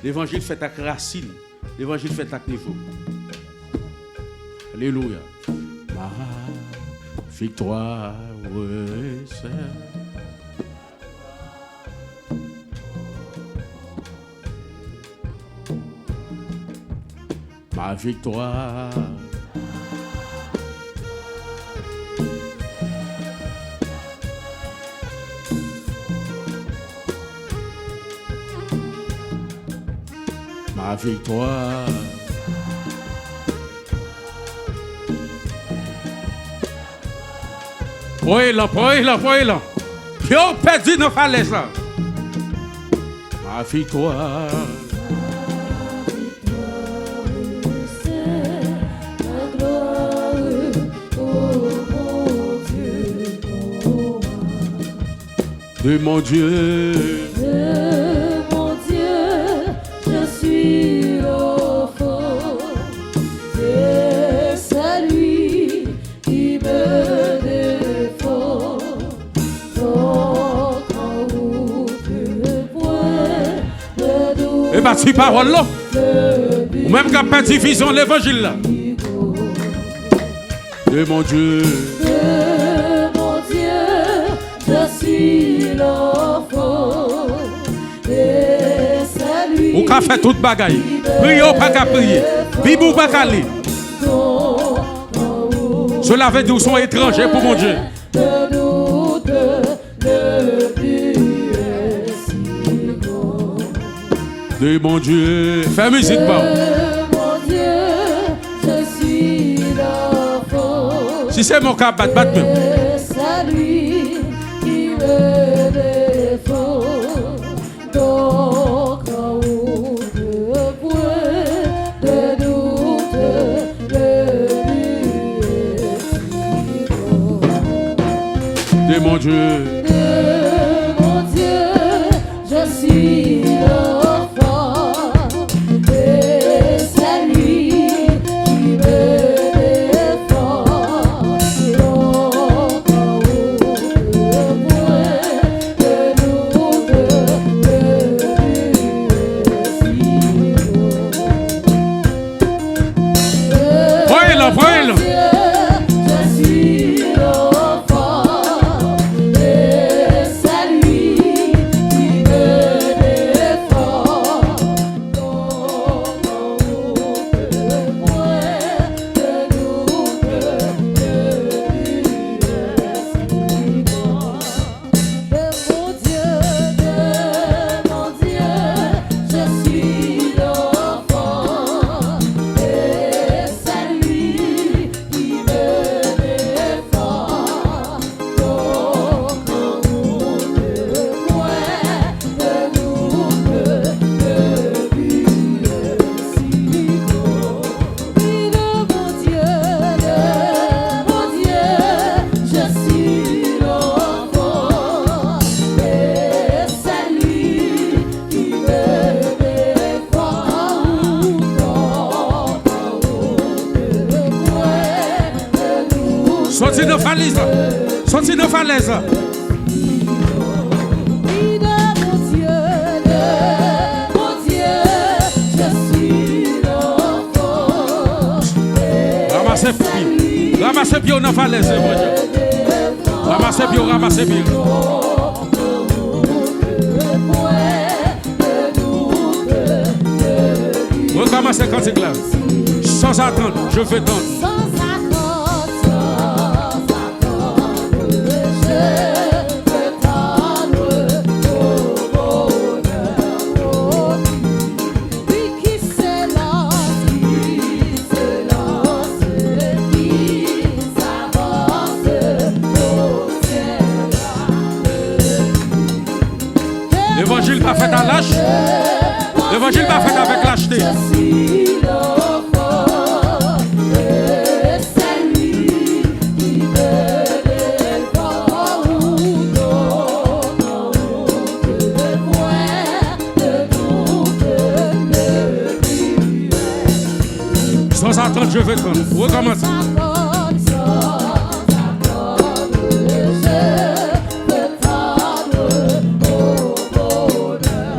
L'évangile fait avec racine. L'évangile fait avec niveau. Alléluia. Ma victoire, c'est... Ma victoire. Ma victoire. Poëlan. Yo, perdu dans la falaise là. Ma victoire. De mon Dieu, je suis l'enfant, et c'est lui qui me défend. Donc en route le point de doute. et bah tu parole là. Ou même qu'à pas division l'évangile là. De mon Dieu. Je suis l'enfant et c'est lui. Ou qu'a fait toute bagaille. Priez ou pas qu'à prier. Bible ou pas qu'à lire. Cela veut dire qu'ils sont étrangers pour mon Dieu. De mon Dieu. Fais musique, bon. Mon Dieu, je suis l'enfant. Si c'est mon cas, bat même. C'est lui qui me défend. Donc en haut de point de doute, le but est si bon. De mon Dieu. De mon Dieu, je suis l'enfant. Et c'est lui qui me défend. Donc en haut de point de doute, le but est si bon. Voyez là. Je suis l'enfant et c'est lui qui me défend. Donc en haut de point de doute, le but est si bon. De mon Dieu, je suis l'enfant et c'est lui qui me défend. Donc en haut de point de doute, le but est si bon. De mon Dieu, je suis l'enfant et c'est lui qui me défend. Donc en haut de point de doute. Sortez de falaise. Sortez de falaise. Oui, de mon Dieu, je suis l'enfant. Ramassez pied. Ramassez pied dans la falaise, mon Dieu. Ramassez pied. Recommencez quand c'est là. Sans attendre, je vais tendre. Sans attendre, je peux tendre au bonheur. Lui qui s'élance, qui s'avance au ciel. L'évangile pas fait à lâche. L'évangile pas fait avec lâcheté. Je suis l'enfant et c'est lui qui me défend. Donc en haut de point de doute, le but est Sans attendre, je vais tendre. Recommence. sans attendre, je peux tendre au bonheur.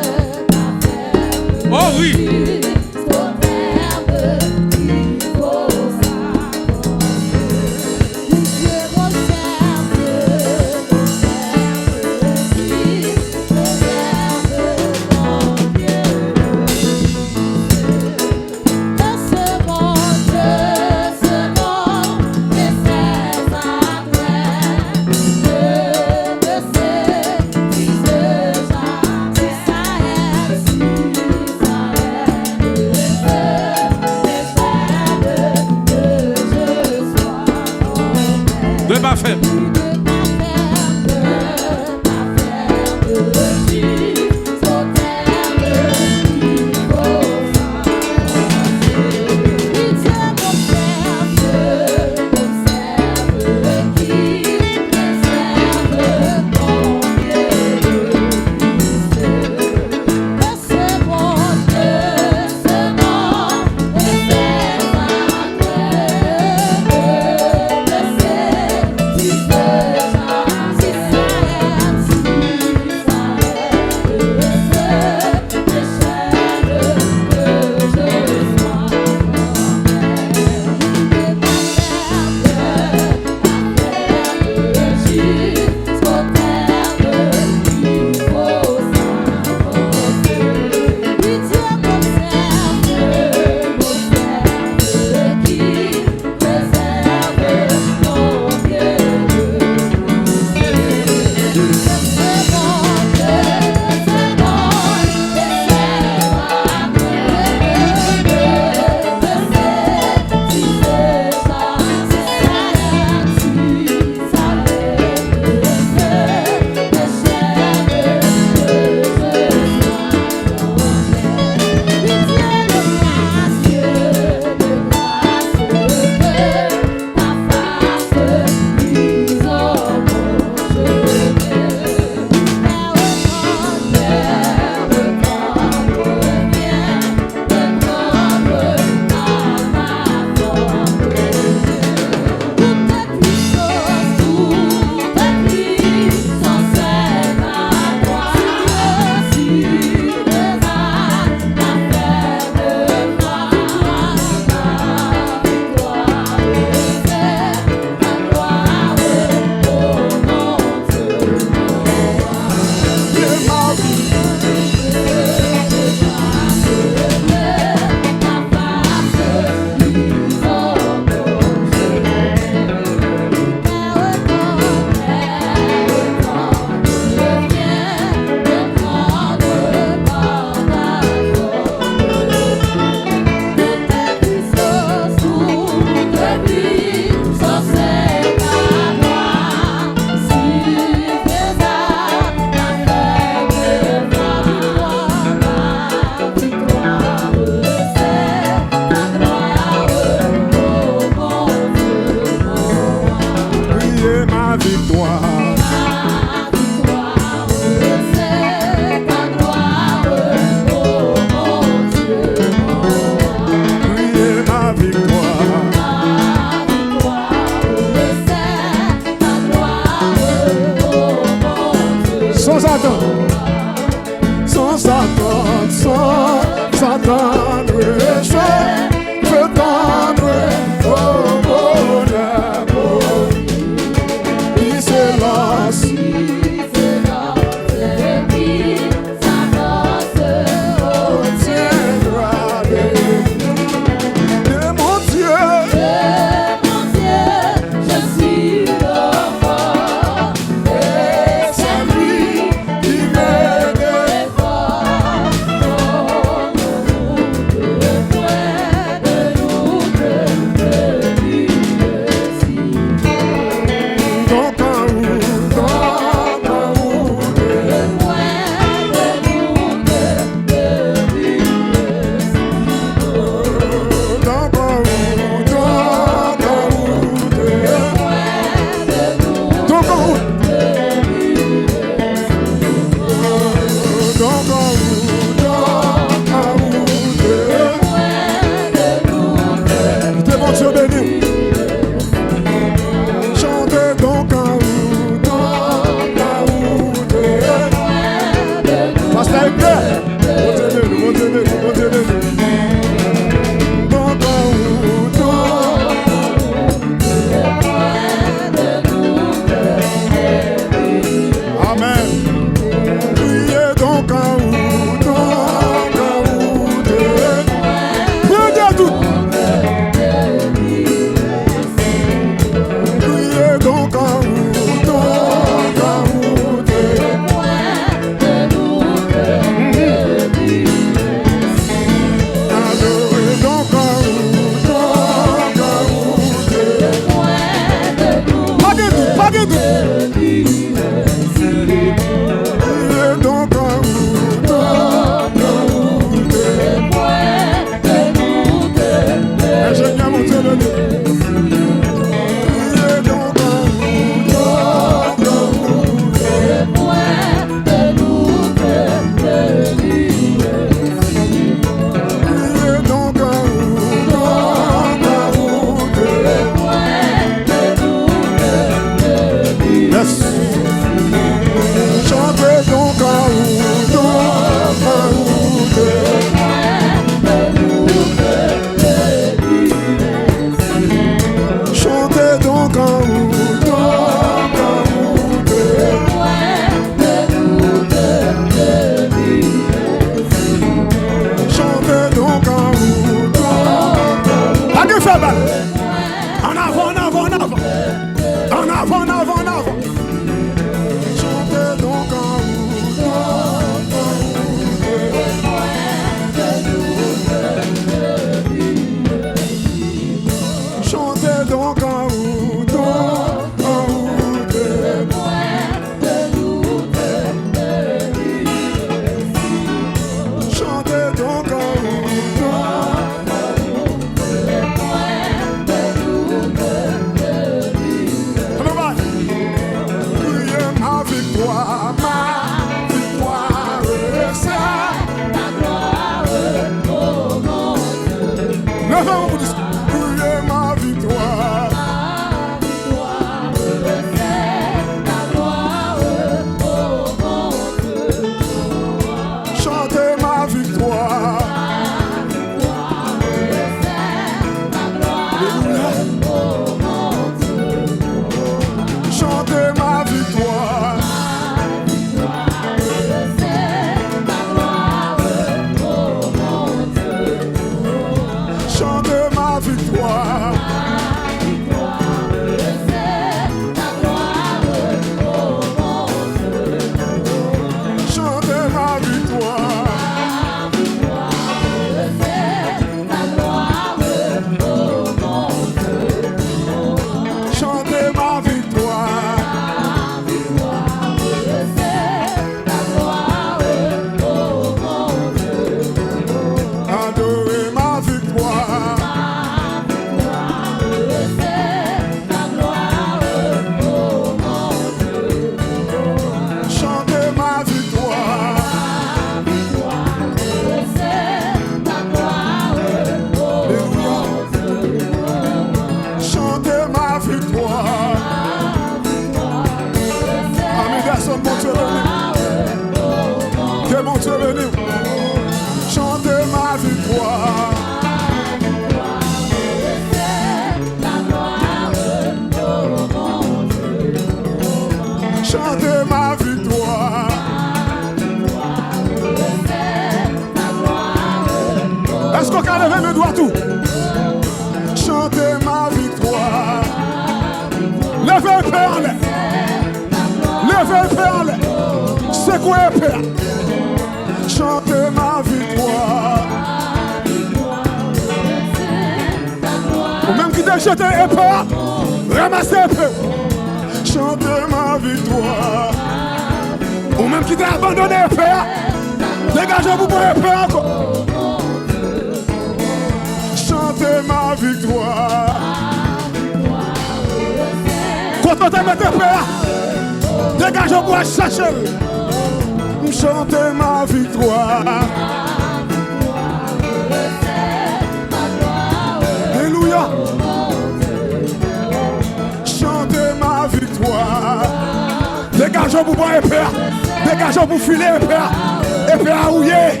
épée à rouiller.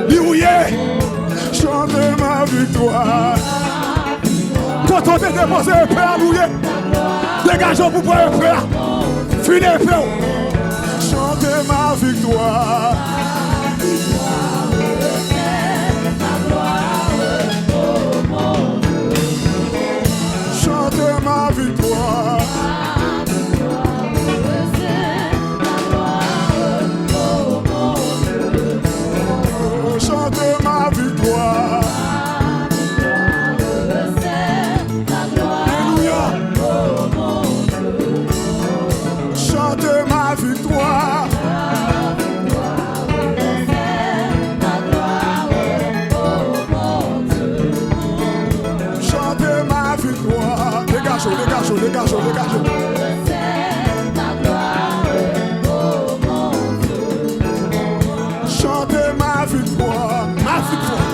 Li rouiller. Chante ma victoire. Quand on te dépose épée à rouiller. Dégageons pour pouvoir épée. Fini épée. Chante ma victoire. Chante ma victoire. Chante ma victoire. Alléluia. Chante ma victoire. Chante ma victoire. Dégagez. Chante ma victoire. Ma victoire.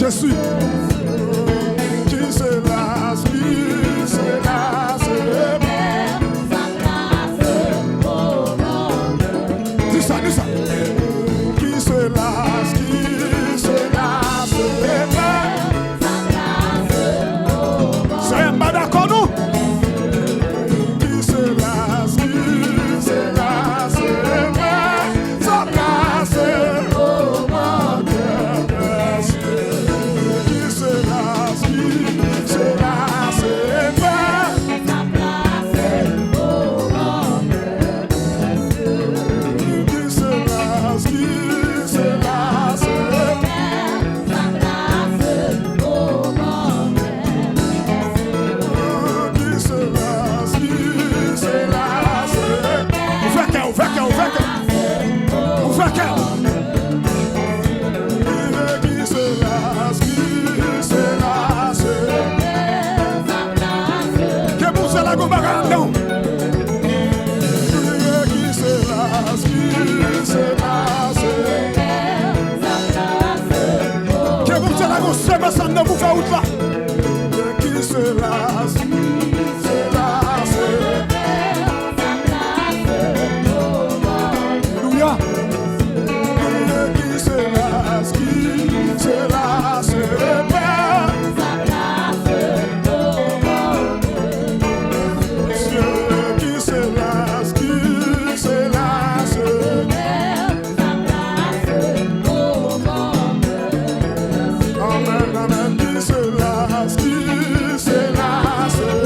Je suis qui se lasse, dis ça. Qui se lasse, c'est un pas d'accord nous. Qui se lasse, sa place au monde. Ensemble vous faire out là. Qui se lasse, Alléluia. Qui se lasse, Amen. Qui se lasse,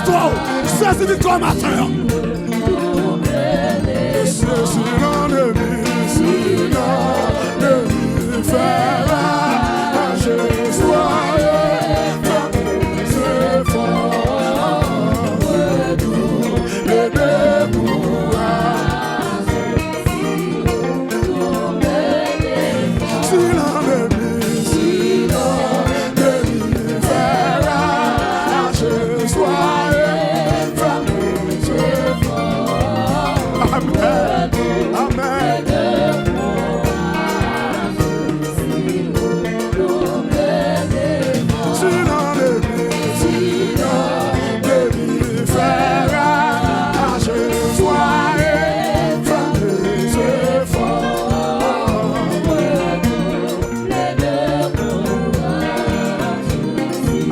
victoire. Saisis victoire matin. Si l'ennemi fera je sois c'est fort le débourage. Si l'ennemi fera je sois c'est fort. Amen. Amen.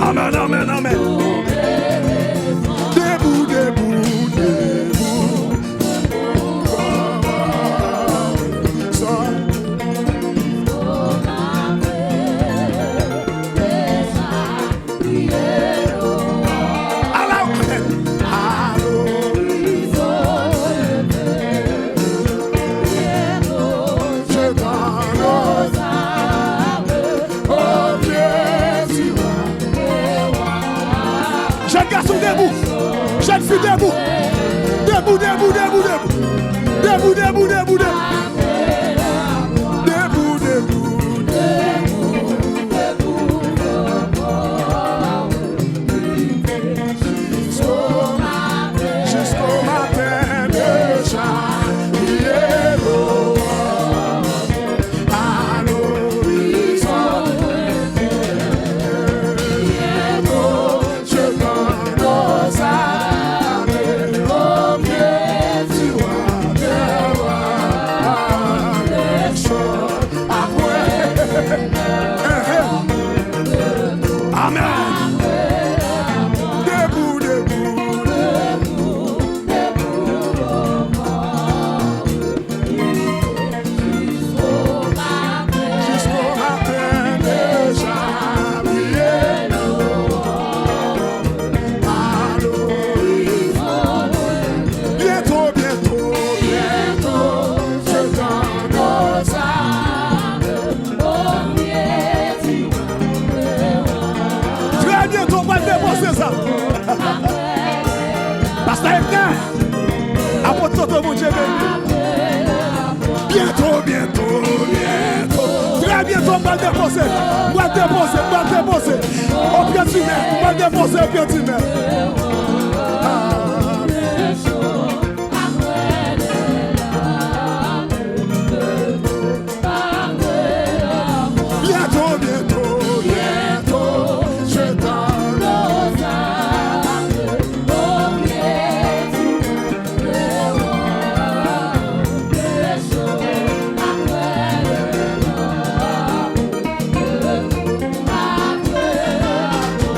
Amen, amen, amen. Debout, debout, debout. Ça. Alors, amen. Je t'annonce au pied du roi. Jeune garçon debout, jeune fille debout, debout, debout, debout, debout, debout, debout, debout, debout, debout, jusqu'au matin déjà, il est loin à l'horizon. Je t'annonce au pied du roi des rois, les choses après. Amen. Debout, debout, jusqu'au matin déjà, il est loin à l'horizon. Bientôt, bientôt, bientôt, je t'annonce très bientôt, on va déposer ça. Parce que apporte tout mon Dieu béni. Bientôt, bientôt, bientôt. Très bientôt, on va déposer. On va déposer, on va déposer. Au pied du maire, on va déposer au pied du maire. Bientôt, bientôt, bientôt, je t'annonce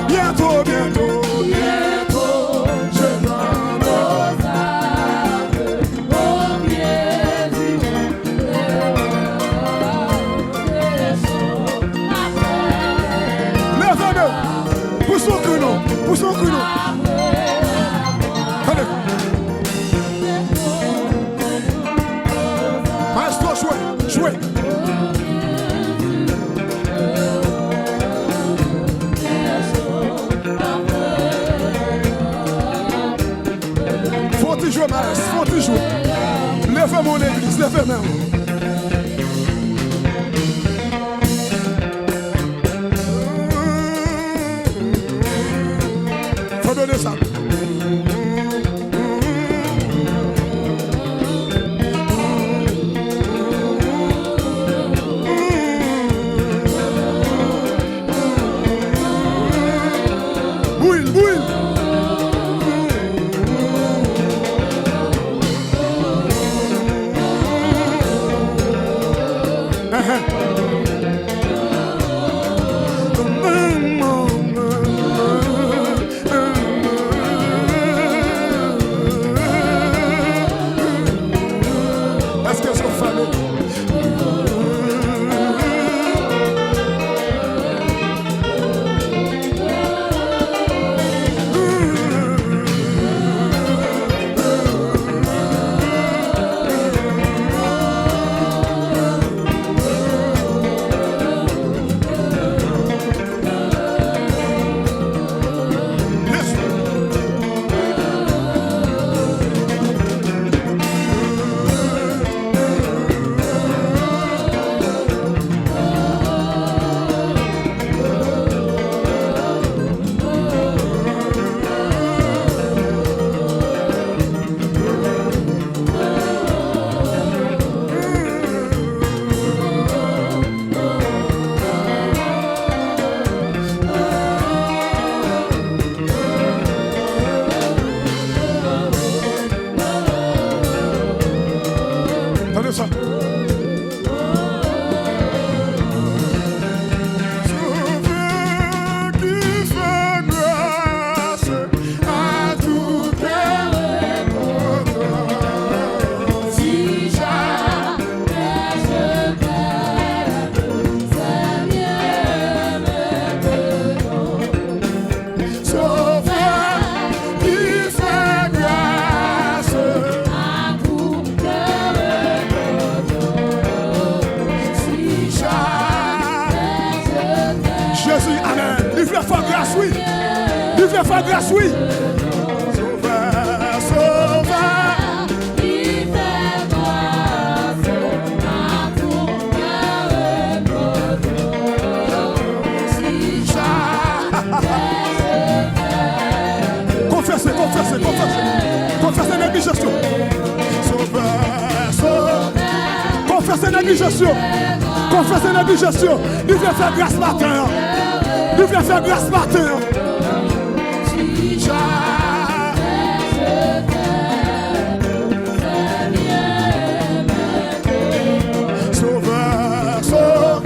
bientôt, bientôt, bientôt, je t'annonce lève-le, poussons que nous, poussons que nous. Allez. Maestro, jouez, jouez. Faut-il jouer, maestro, faut-il jouer. Lève mon église, lève même. Faut donner ça. Bouille, bouille. grâce, oui. Il veut faire grâce, oui. Sauveur, sauveur. Il fait grâce à tout cœur et confessez, confessez, confessez. Confessez négligence. Sauveur, sauveur. Confessez négligence. Confessez négligence. Il veut faire grâce matin. Il veut faire grâce matin. Sauveur, sauveur.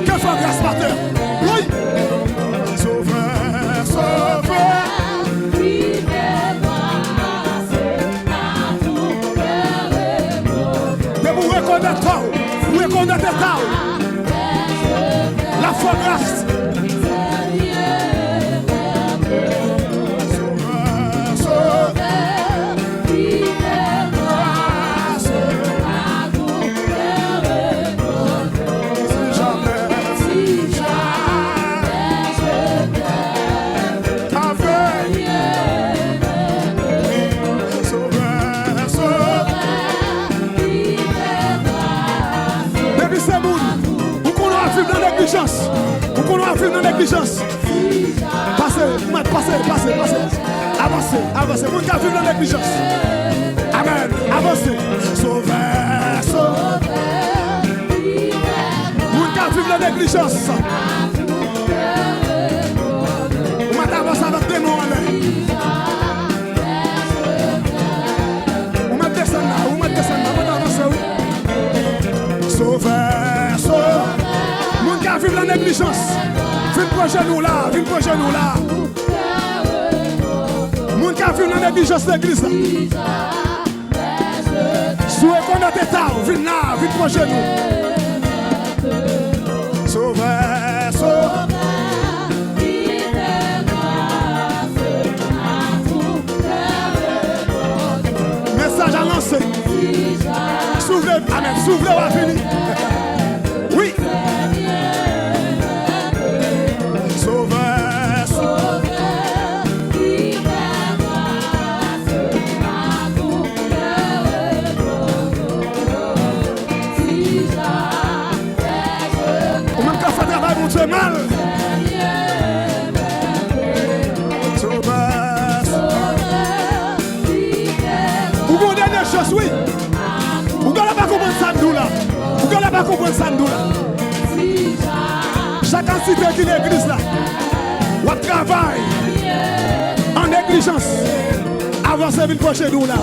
Quelle fois grâce, Martin. Oui. Sauveur, sauveur. Mais vous reconnaissez ça. La foi grâce. Vous connaissez vivre dans négligence. Passez. Avancez. Vous qui vivre dans négligence. Amen. Avancez. Sauveur, sauveur. Vous qui vivre dans négligence. Vous m'avancez avec des noms en l'air. Vous mettez ça là. Vous avancez. Sauveur, sauveur. Vive la négligence. Vive projet nous là. Moun ka vive la négligence l'église là. Souhait qu'on a des tas. Vive là. Vive projet nous. Sauveur, sauveur. Message à lancer. S'ouvrez. Amen. S'ouvrez va finir. Oui. Mal. Vous connaissez des choses, oui. Vous n'allez pas comprendre ça, nous là. Chaque entité qui est l'église là, on travaille en négligence. Avancez vite prochain nous là.